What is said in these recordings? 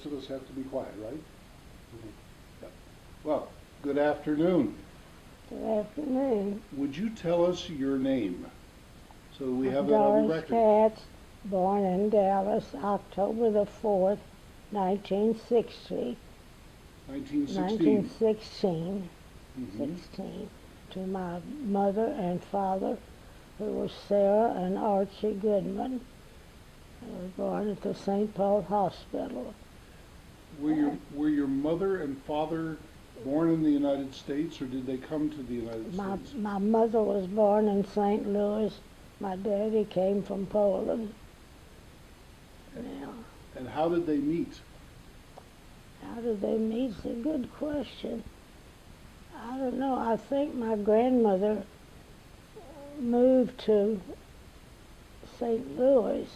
rest of us have to be quiet, right? Yep. Well, good afternoon. Good afternoon. Would you tell us your name so we have that on the Doris record? Katz, born in Dallas, October the 4th, 1960. 1916. 1916. Mhm. 16. To my mother and father, who was Sarah and Archie Goodman. I was born at the St. Paul Hospital. Were your mother and father born in the United States, or did they come to the United States? My mother was born in St. Louis. My daddy came from Poland. Now, And how did they meet? how did they meet? It's a good question. I don't know. I think my grandmother moved to St. Louis,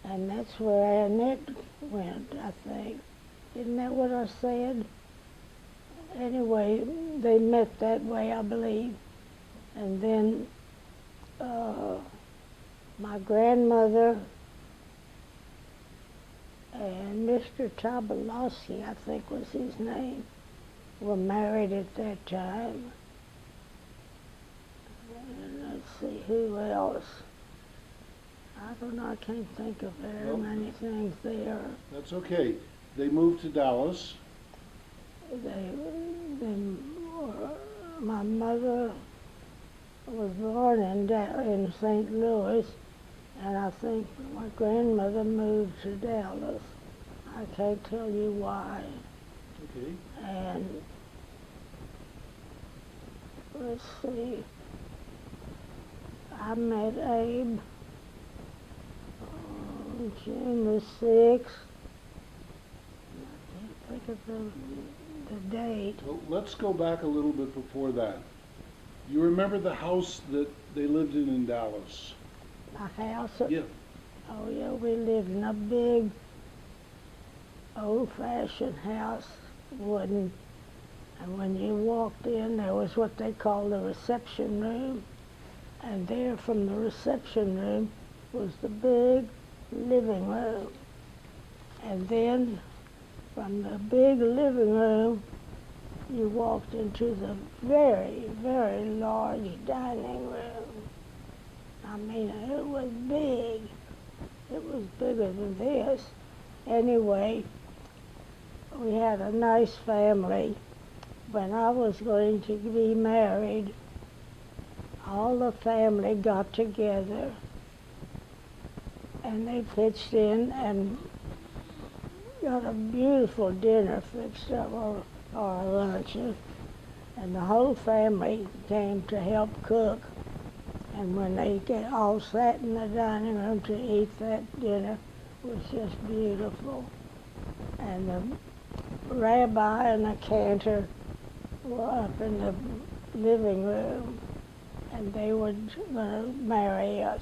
and that's where Annette went, I think. Isn't that what I said? Anyway, they met that way, I believe. And then my grandmother and Mr. Tobolowsky, I think was his name, were married at that time. And let's see, who else? I don't know, I can't think of very many things there. That's okay. They moved to Dallas. My mother was born in St. Louis, and I think my grandmother moved to Dallas. I can't tell you why. Okay. And let's see, I met Abe on June the 6th. I can't think of the date. Well, let's go back a little bit before that. You remember the house that they lived in Dallas? My house? Yeah. Oh yeah, we lived in a big, old-fashioned house, wooden. And when you walked in, there was what they called the reception room. And there from the reception room was the big living room. And then from the big living room, you walked into the very, very large dining room. I mean, it was big. It was bigger than this. Anyway, we had a nice family. When I was going to be married, all the family got together and they pitched in and got a beautiful dinner fixed up, or a luncheon, and the whole family came to help cook. And when they all sat in the dining room to eat that dinner, it was just beautiful. And the rabbi and the cantor were up in the living room, and they were going to marry us.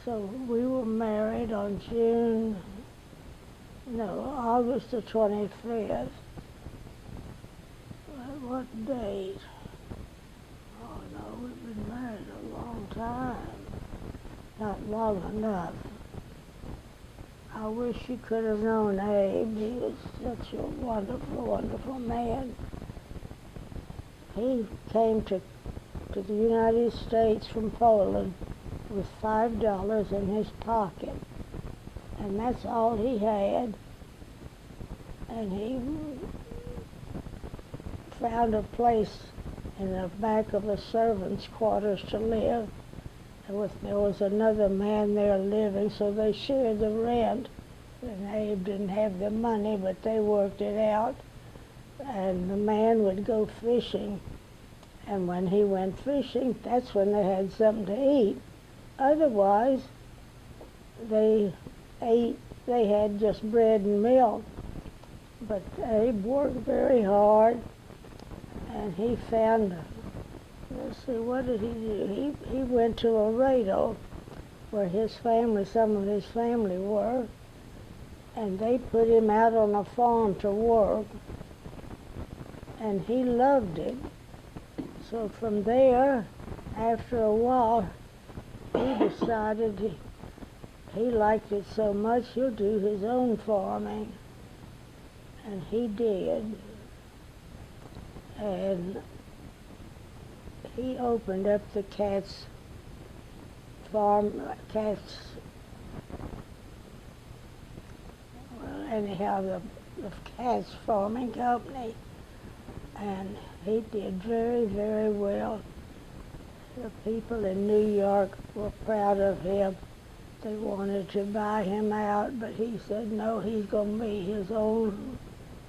So we were married on August the 25th. What date? Oh no, we've been married a long time. Not long enough. I wish you could have known Abe. He was such a wonderful, wonderful man. He came to the United States from Poland with $5 in his pocket. And that's all he had. And he found a place in the back of the servants' quarters to live. There was another man there living, so they shared the rent. And Abe didn't have the money, but they worked it out. And the man would go fishing. And when he went fishing, that's when they had something to eat. Otherwise, they had just bread and milk. But Abe worked very hard, and he found, let's see, what did he do? He went to Laredo, where some of his family were, and they put him out on a farm to work, and he loved it. So from there, after a while, he decided he liked it so much he'll do his own farming. And he did. And he opened up the Katz farm, anyhow, the Katz farming company. And he did very, very well. The people in New York were proud of him. They wanted to buy him out, but he said no, he's going to be his own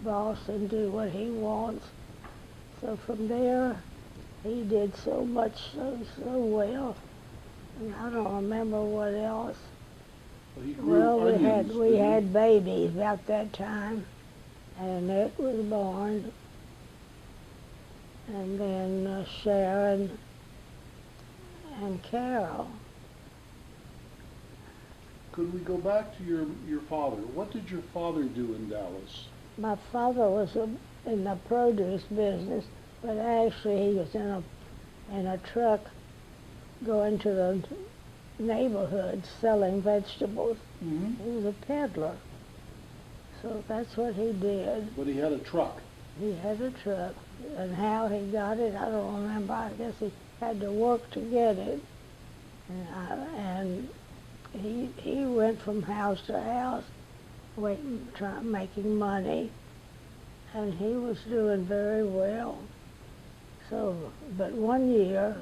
boss and do what he wants. So from there, he did so much so well. And I don't remember what else. Well, he grew onions, we didn't he? had babies about that time. Annette was born. And then Sharon and Carol. Could we go back to your father? What did your father do in Dallas? My father was in the produce business, but actually he was in a truck going to the neighborhoods selling vegetables. Mm-hmm. He was a peddler. So that's what he did. But he had a truck. He had a truck, and how he got it, I don't remember. I guess he had to work to get it. And he went from house to house, making money, and he was doing very well. So, but one year,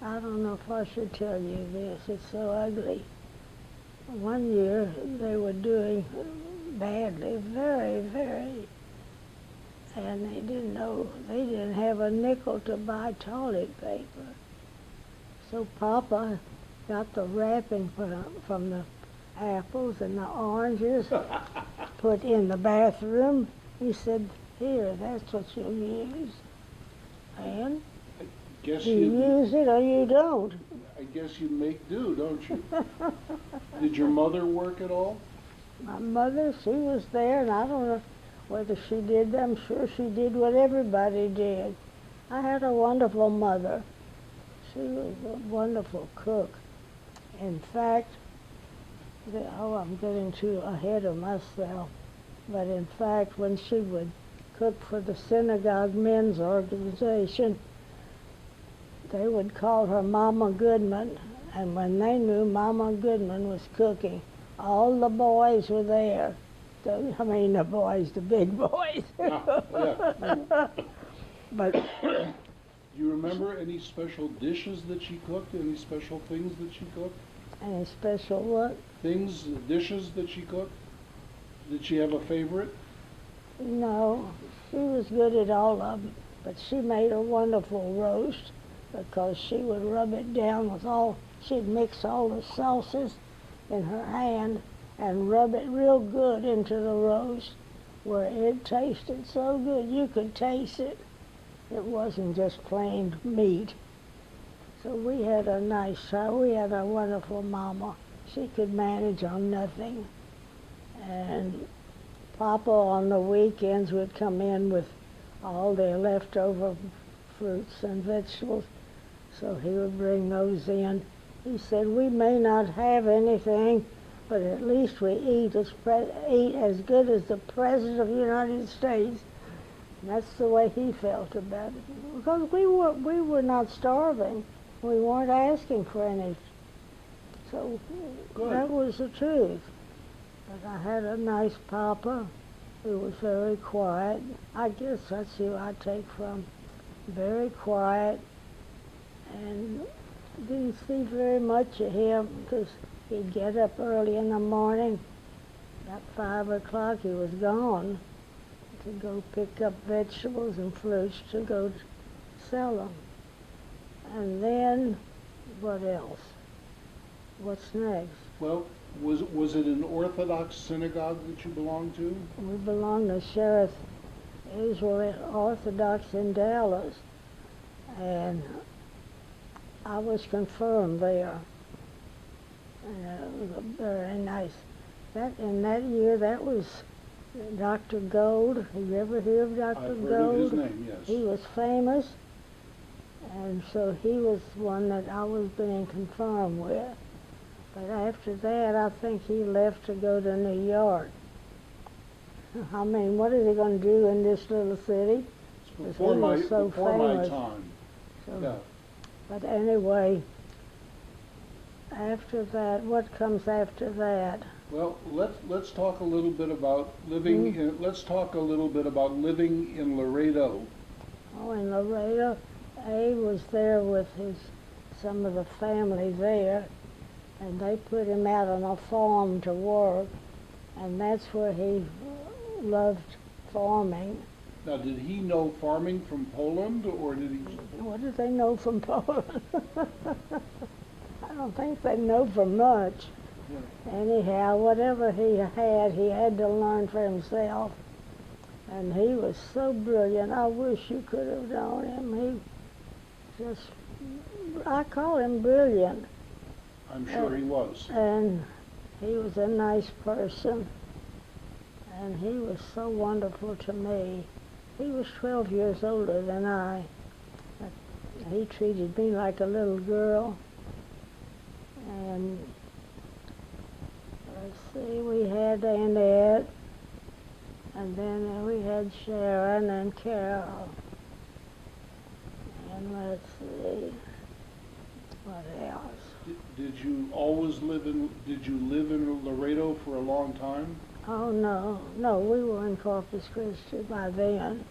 I don't know if I should tell you this, it's so ugly. One year they were doing badly, very, very, and they didn't have a nickel to buy toilet paper. So Papa got the wrapping from the apples and the oranges, put in the bathroom. He said, here, that's what you'll use. And Guess you use it or you don't. I guess you make do, don't you? Did your mother work at all? My mother, she was there, and I don't know whether she did. I'm sure she did what everybody did. I had a wonderful mother. She was a wonderful cook. In fact, I'm getting too ahead of myself, but in fact, when she would cook for the synagogue men's organization, they would call her Mama Goodman, and when they knew Mama Goodman was cooking, all the boys were there. The boys, the big boys. Yeah. But Do you remember any special dishes that she cooked? Any special things that she cooked? any special what? Dishes that she cooked? Did she have a favorite? No, she was good at all of them, but she made a wonderful roast because she would rub it down with she'd mix all the sauces in her hand and rub it real good into the roast where it tasted so good you could taste it. It wasn't just plain meat. So we had a we had a wonderful mama. She could manage on nothing. And Papa on the weekends would come in with all their leftover fruits and vegetables. So he would bring those in. He said, we may not have anything, but at least we eat as good as the President of the United States. And that's the way he felt about it. Because we were not starving. We weren't asking for any. So Good. that was the truth. But I had a nice papa who was very quiet. I guess that's who I take from. Very quiet. And didn't see very much of him because he'd get up early in the morning. About 5 o'clock he was gone to go pick up vegetables and fruits to go sell them. And then, what else? What's next? Well, was it an Orthodox synagogue that you belonged to? We belonged to Sheriff Israel Orthodox in Dallas, and I was confirmed there. And it was very nice. In that year, that was Dr. Gold. Have you ever heard of Dr. I've Gold? heard of his name, yes. He was famous, and so he was one that I was being confirmed with. But after that, I think he left to go to New York. I mean, what is he going to do in this little city? It's 'Cause before he my, was so before my famous. time. So, Yeah. But anyway, after that, what comes after that? Well, let's talk a little bit about living in, let's talk a little bit about living in Laredo. Oh, in Laredo, Abe was there with some of the family there, and they put him out on a farm to work, and that's where he loved farming. Now, did he know farming from Poland, or did he? What did they know from Poland? I don't think they know from much. Yeah. Anyhow, whatever he had to learn for himself. And he was so brilliant. I wish you could have known him. I call him brilliant. I'm sure he was. And he was a nice person. And he was so wonderful to me. He was 12 years older than I. But he treated me like a little girl. And let's see, we had Annette, and then we had Sharon and Carol. And let's see, what else? Did you always live in? Did you live in Laredo for a long time? Oh, no, we were in Corpus Christi by then.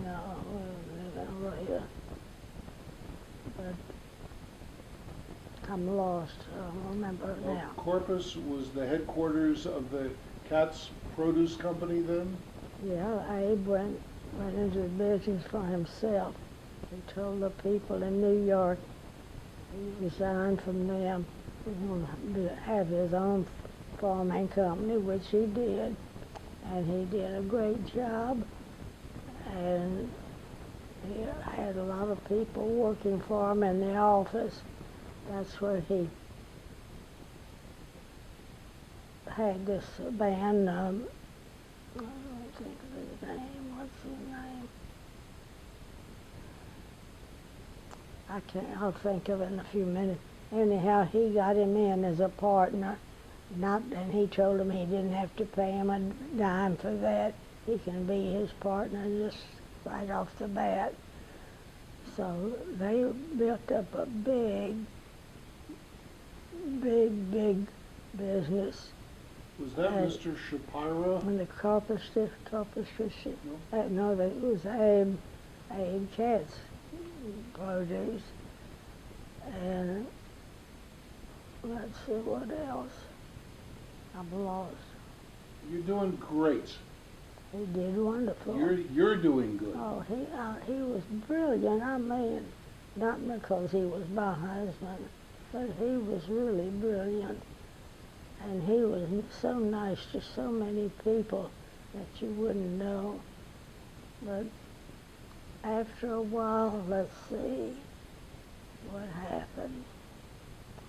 No, we were living later. But I'm lost. I don't remember Well, now. Corpus was the headquarters of the Katz Produce Company then? Yeah, Abe went into the business for himself. He told the people in New York he resigned from them. He wanted to have his own farming company, which he did. And he did a great job. And he had a lot of people working for him in the office. That's where he had this band, I don't think of his name. What's his name? I'll think of it in a few minutes. Anyhow, he got him in as a partner. And he told him he didn't have to pay him a dime for that. He can be his partner just right off the bat. So they built up a big business. Was that Mr. Shapira? In the Corpus Christi. No? No, that was Abe Katz Produce. And let's see what else. I'm lost. You're doing great. He did wonderful. You're doing good. Oh, he was brilliant. I mean, not because he was my husband, but he was really brilliant. And he was so nice to so many people that you wouldn't know. But after a while, let's see what happened.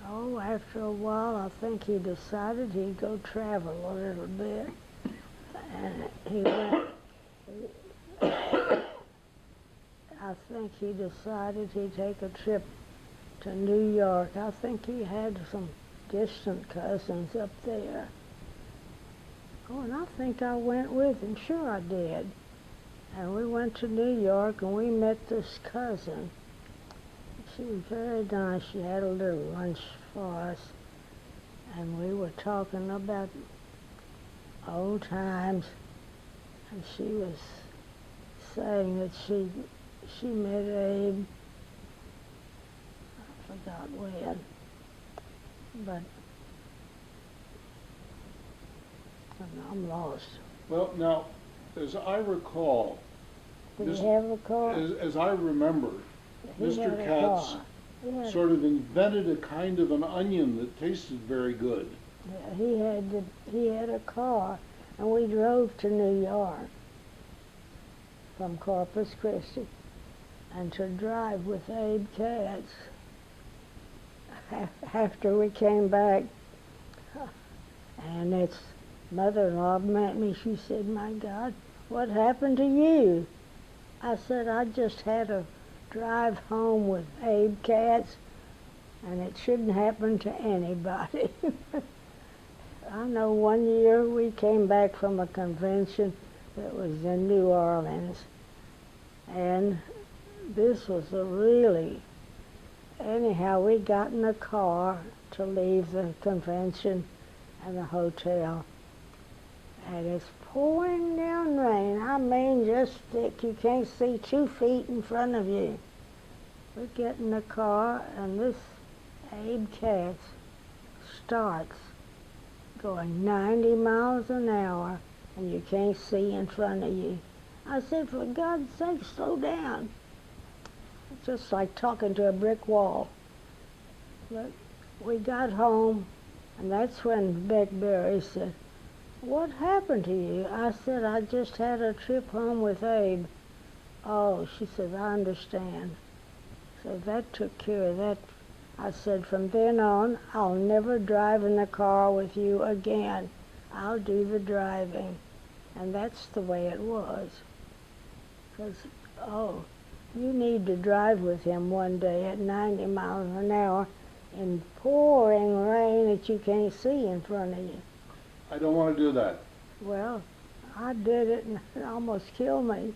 Oh, after a while, I think he decided he'd go travel a little bit. And he went, I think he decided he'd take a trip to New York. I think he had some distant cousins up there. Oh, and I think I went with him. Sure I did. And we went to New York and we met this cousin. She was very nice. She had a little lunch for us. And we were talking about old times. And she was saying that she met Abe, I forgot when, but I'm lost. Well, now, as I recall, Did he have a car? as I remember, He Mr. had a Katz car. He had sort of invented a kind of an onion that tasted very good. Yeah, he had a car, and we drove to New York from Corpus Christi, and to drive with Abe Katz. After we came back, and its mother-in-law met me, she said, "My God, what happened to you?" I said, "I just had a drive home with Abe Katz, and it shouldn't happen to anybody. I know one year we came back from a convention that was in New Orleans, and this was a really, anyhow, we got in a car to leave the convention and the hotel, and it's pouring down rain. I mean, just thick. You can't see 2 feet in front of you. We get in the car, and this Abe Katz starts going 90 miles an hour, and you can't see in front of you. I said, for God's sake, slow down. It's just like talking to a brick wall. But we got home, and that's when Beck Berry said, what happened to you? I said, I just had a trip home with Abe. Oh, she said, I understand. So that took care of that. I said, from then on, I'll never drive in the car with you again. I'll do the driving. And that's the way it was. Because, oh, you need to drive with him one day at 90 miles an hour in pouring rain that you can't see in front of you. I don't want to do that. Well, I did it and it almost killed me.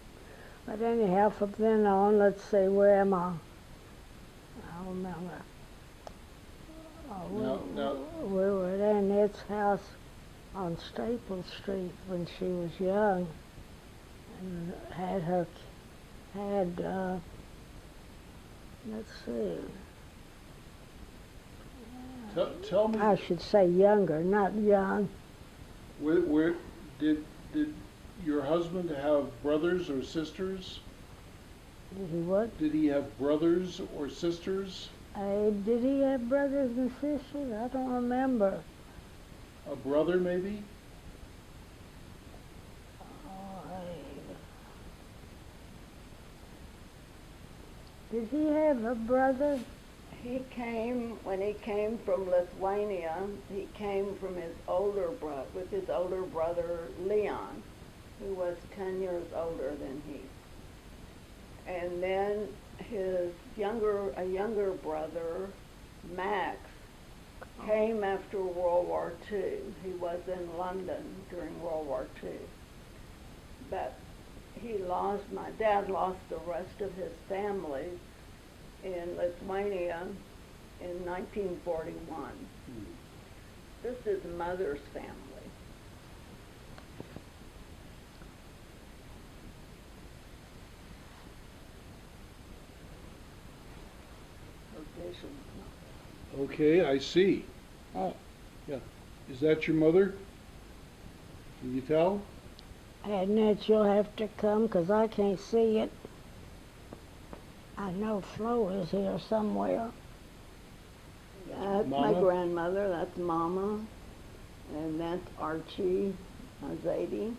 But anyhow, from then on, let's see, where am I? I don't remember. Oh, we were at Annette's house on Staples Street when she was young, and let's see. Tell me, I should say younger, not young. where did your husband have brothers or sisters? Did he what? Did he have brothers or sisters? Did he have brothers and sisters? I don't remember. A brother, maybe? Oh, did he have a brother? When he came from Lithuania, he came from with his older brother Leon, who was 10 years older than he. And then a younger brother, Max, came after World War II. He was in London during World War II. But my dad lost the rest of his family in Lithuania in 1941. This is Mother's family. Okay, I see. Oh. Yeah. Is that your mother? Can you tell? Annette, you'll have to come because I can't see it. I know Flo is here somewhere. That's my Mama? grandmother, that's Mama, and that's Archie Zadie,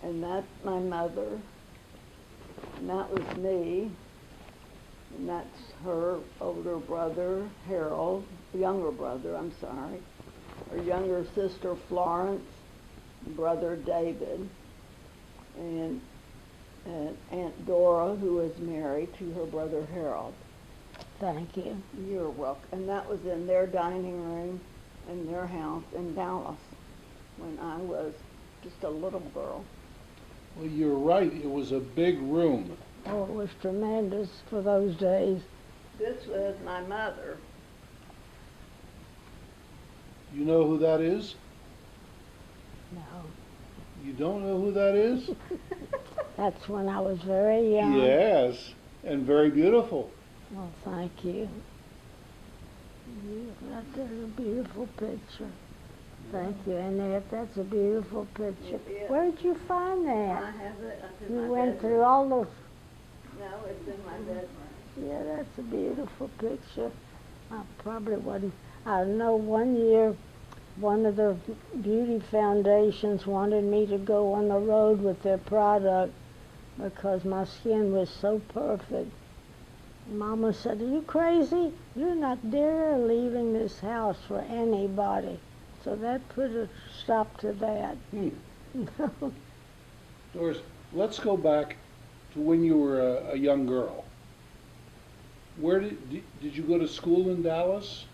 and that's my mother, and that was me, and that's her older brother, Harold, younger brother, I'm sorry, her younger sister, Florence, brother, David, and Aunt Dora, who was married to her brother, Harold. Thank you. You're welcome. And that was in their dining room in their house in Dallas when I was just a little girl. Well, you're right. It was a big room. Oh, it was tremendous for those days. This was my mother. You know who that is? No. You don't know who that is? That's when I was very young. Yes, and very beautiful. Well, thank you. That's a beautiful picture. Thank you, Annette. That's a beautiful picture. Yeah. Where did you find I that? have it up in You my went bedroom. through all those. No, it's in my bedroom. Yeah, that's a beautiful picture. I probably wasn't. I know one year one of the beauty foundations wanted me to go on the road with their product because my skin was so perfect. Mama said, "Are you crazy? You're not dare leaving this house for anybody." So that put a stop to that. Doris, let's go back to when you were a young girl. Where did you go to school in Dallas?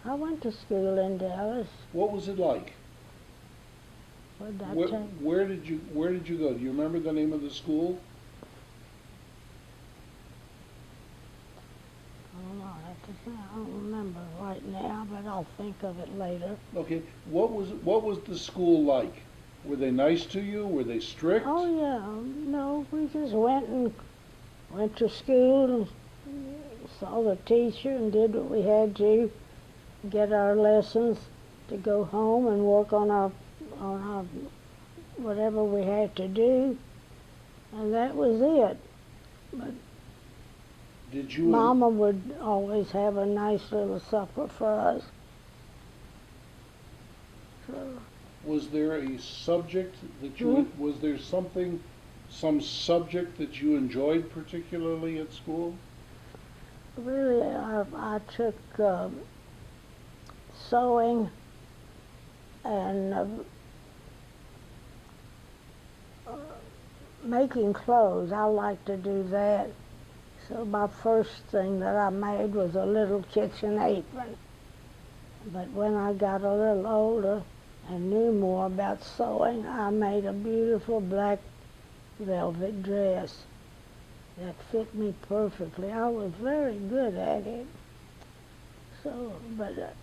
I went to school in Dallas. What was it like? What did I Where, tell you? where did you go? Do you remember the name of the school? I don't remember right now, but I'll think of it later. Okay. What was the school like? Were they nice to you? Were they strict? Oh yeah, no, we just went to school and saw the teacher and did what we had to, get our lessons, to go home and work on our whatever we had to do, and that was it. But Did you? Mama would always have a nice little supper for us. So, Was there a subject that you? Was there some subject that you enjoyed particularly at school? really, I took sewing and making clothes. I like to do that. So my first thing that I made was a little kitchen apron. But when I got a little older and knew more about sewing, I made a beautiful black velvet dress that fit me perfectly. I was very good at it. So, but